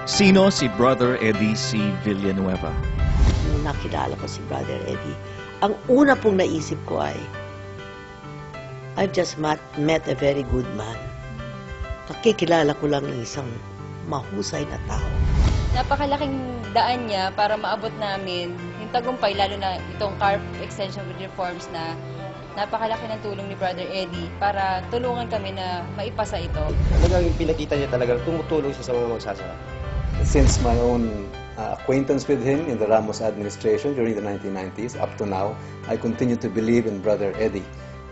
Sino si Brother Eddie C. Villanueva? Nung nakilala ko si Brother Eddie, ang una pong naisip ko ay, I've just met a very good man. Nakikilala ko lang ng isang mahusay na tao. Napakalaking daan niya para maabot namin yung tagumpay, lalo na itong CARP Extension with Reforms na napakalaki ng tulong ni Brother Eddie para tulungan kami na maipasa ito. Talagang pinakita niya talagang tumutulong siya sa mga magsasaka. Since my own acquaintance with him in the Ramos administration during the 1990s up to now, I continue to believe in Brother Eddie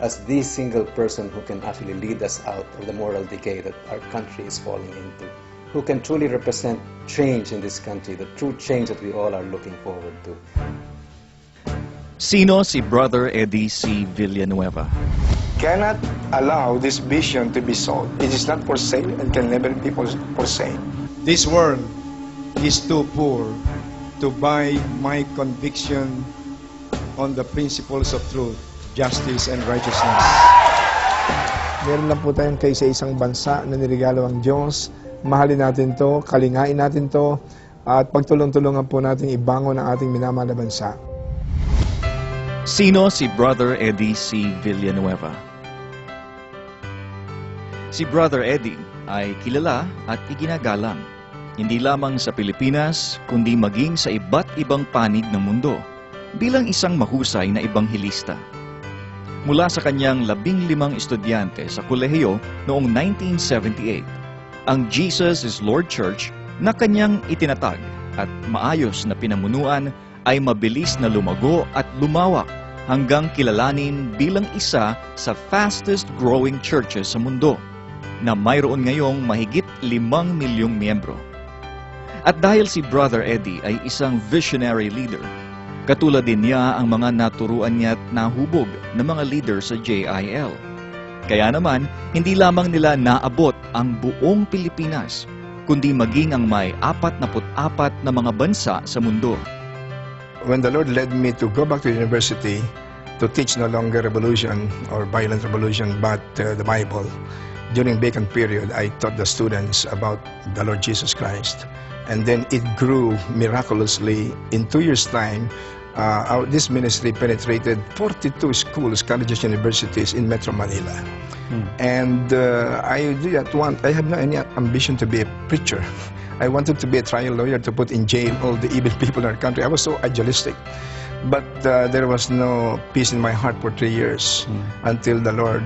as the single person who can actually lead us out of the moral decay that our country is falling into, who can truly represent change in this country, the true change that we all are looking forward to. Sino si Brother Eddie C. Villanueva? Cannot allow this vision to be sold. It is not for sale and can never be for sale. This world is too poor to buy my conviction on the principles of truth, justice, and righteousness. Meron lang po tayong kaisa-isang bansa na nirigalo ang Diyos. Mahalin natin to, kalingain natin to, at pagtulong-tulungan po natin ibangon ang ating minamahal na bansa. Sino si Brother Eddie C. Villanueva? Si Brother Eddie ay kilala at iginagalang, hindi lamang sa Pilipinas, kundi maging sa iba't ibang panig ng mundo, bilang isang mahusay na ebanghilista. Mula sa kanyang 15 estudyante sa kolehiyo noong 1978, ang Jesus is Lord Church na kanyang itinatag at maayos na pinamunuan ay mabilis na lumago at lumawak hanggang kilalanin bilang isa sa fastest growing churches sa mundo na mayroon ngayong mahigit 5 milyong miyembro. At dahil si Brother Eddie ay isang visionary leader, katulad din niya ang mga naturuan niya at nahubog na mga leader sa JIL. Kaya naman, hindi lamang nila naabot ang buong Pilipinas, kundi maging ang may 44 na mga bansa sa mundo. When the Lord led me to go back to university to teach no longer revolution or violent revolution but the Bible, during vacant period, I taught the students about the Lord Jesus Christ. And then it grew miraculously. In 2 years' time, this ministry penetrated 42 schools, colleges, universities in Metro Manila. And I have no any ambition to be a preacher. I wanted to be a trial lawyer to put in jail all the evil people in our country. I was so idealistic. But there was no peace in my heart for 3 years until the Lord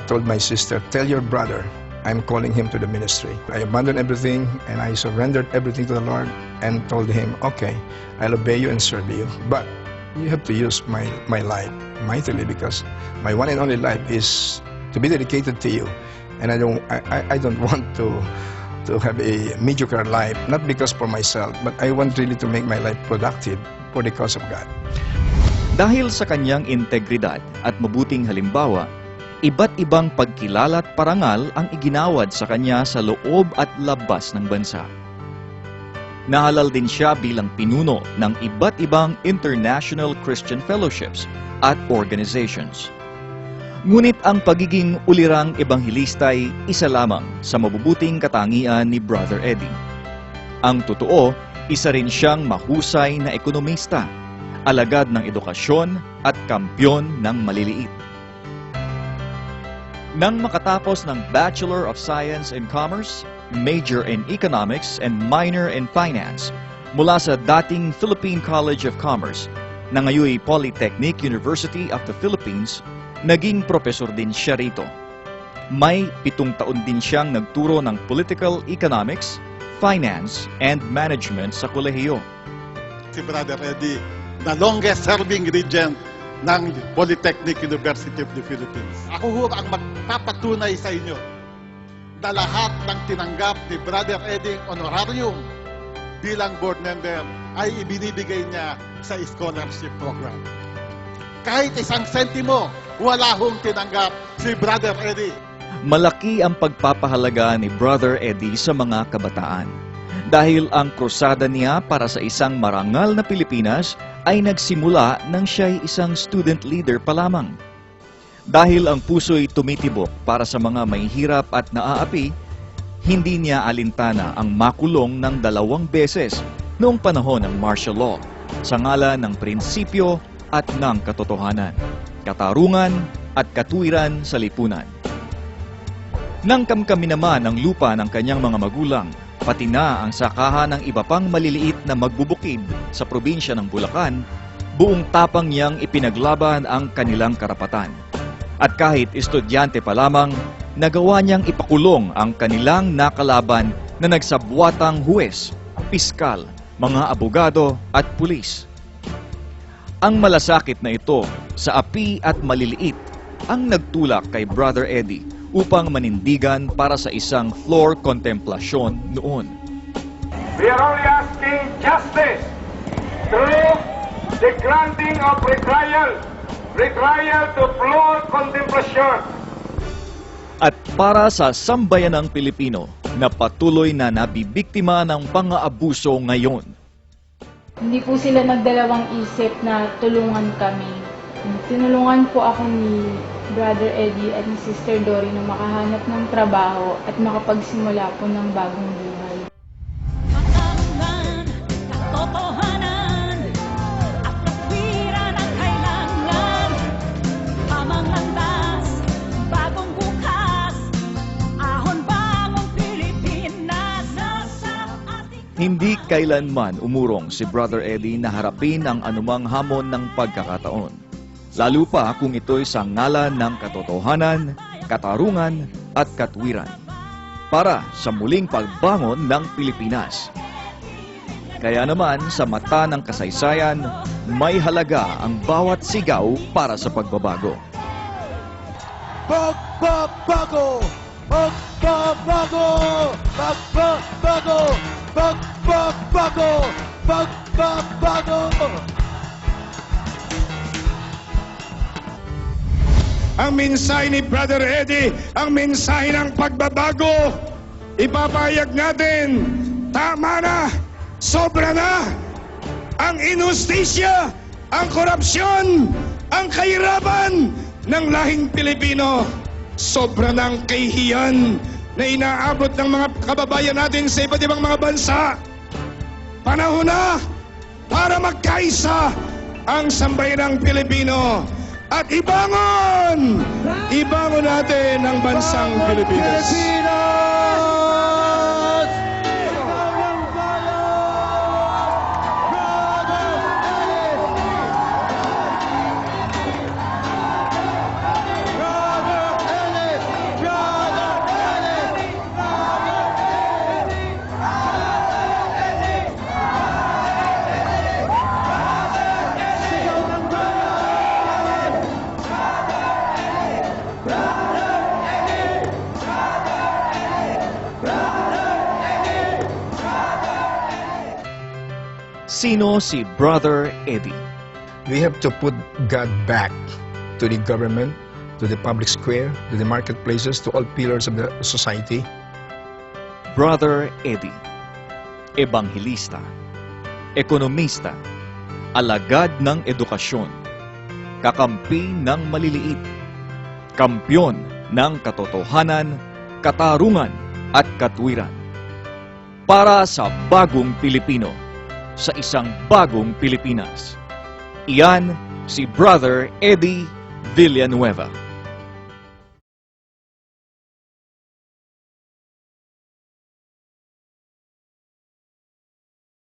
told my sister, tell your brother I'm calling him to the ministry. I abandoned everything and I surrendered everything to the Lord and told him, okay, I'll obey you and serve you. But you have to use my life mightily because my one and only life is to be dedicated to you. And I don't want to have a mediocre life, not because for myself, but I want really to make my life productive for the cause of God. Dahil sa kanyang integridad at mabuting halimbawa, iba't ibang pagkilala at parangal ang iginawad sa kanya sa loob at labas ng bansa. Nahalal din siya bilang pinuno ng iba't ibang international Christian fellowships at organizations. Ngunit ang pagiging ulirang ebanghilista ay isa lamang sa mabubuting katangian ni Brother Eddie. Ang totoo, isa rin siyang mahusay na ekonomista, alagad ng edukasyon at kampyon ng maliliit. Nang makatapos ng Bachelor of Science in Commerce, Major in Economics, and Minor in Finance mula sa dating Philippine College of Commerce na ngayon Polytechnic University of the Philippines, naging profesor din siya rito. May 7 taon din siyang nagturo ng Political Economics, Finance, and Management sa kolehiyo. Si Brother Eddie, the longest-serving regent ng Polytechnic University of the Philippines. Ako ho ang magpapatunay sa inyo na lahat ng tinanggap ni Brother Eddie honorarium bilang board member ay ibinibigay niya sa scholarship program. Kahit 1 sentimo, wala hong tinanggap si Brother Eddie. Malaki ang pagpapahalaga ni Brother Eddie sa mga kabataan. Dahil ang krusada niya para sa isang marangal na Pilipinas ay nagsimula nang siya'y isang student leader pa lamang. Dahil ang puso'y tumitibok para sa mga mahihirap at naaapi, hindi niya alintana ang makulong ng 2 beses noong panahon ng martial law sa ngalan ng prinsipyo at ng katotohanan, katarungan at katuwiran sa lipunan. Nang kamkami naman ang lupa ng kanyang mga magulang, pati na ang sakahan ng iba pang maliliit na magbubukid sa probinsya ng Bulacan, buong tapang niyang ipinaglaban ang kanilang karapatan. At kahit estudyante pa lamang, nagawa niyang ipakulong ang kanilang nakalaban na nagsabwatang huwes, piskal, mga abogado at pulis. Ang malasakit na ito sa api at maliliit ang nagtulak kay Brother Eddie upang manindigan para sa isang floor contemplasyon noon. We are only asking justice through the granting of retrial to floor contemplation. At para sa sambayanang Pilipino na patuloy na nabibiktima ng pang-aabuso ngayon, hindi po sila nagdalawang isip na tulungan kami. Tinulungan po ako ni Brother Eddie at ni Sister Dory na makahanap ng trabaho at makapagsimula po ng bagong buhay. Katarungan, katotohanan, at katwiran ang kailangan. Tamang landas, bagong bukas, ahon bangong Pilipinas sa ating... hindi kailanman umurong si Brother Eddie na harapin ang anumang hamon ng pagkakataon. Lalo pa kung ito'y sa ngalan ng katotohanan, katarungan at katwiran para sa muling pagbangon ng Pilipinas. Kaya naman sa mata ng kasaysayan, may halaga ang bawat sigaw para sa pagbabago. Pagbabago! Pagbabago! Pagbabago! Pagbabago! Pagbabago! Ang mensahe ni Brother Eddie, ang mensahe ng pagbabago, ipapahayag natin, tama na, sobra na, ang inustisya, ang korupsyon, ang kahirapan ng lahing Pilipino. Sobra ng kahihiyan na inaabot ng mga kababayan natin sa iba't ibang mga bansa. Panahon na para magkaisa ang sambayanang Pilipino. At ibangon natin ang bansang Pilipinas. Sino si Brother Eddie? We have to put God back to the government, to the public square, to the marketplaces, to all pillars of the society. Brother Eddie, ebanghelista, ekonomista, alagad ng edukasyon, kakampi ng maliliit, kampyon ng katotohanan, katarungan at katwiran. Para sa bagong Pilipino, sa isang bagong Pilipinas. Iyan si Brother Eddie Villanueva.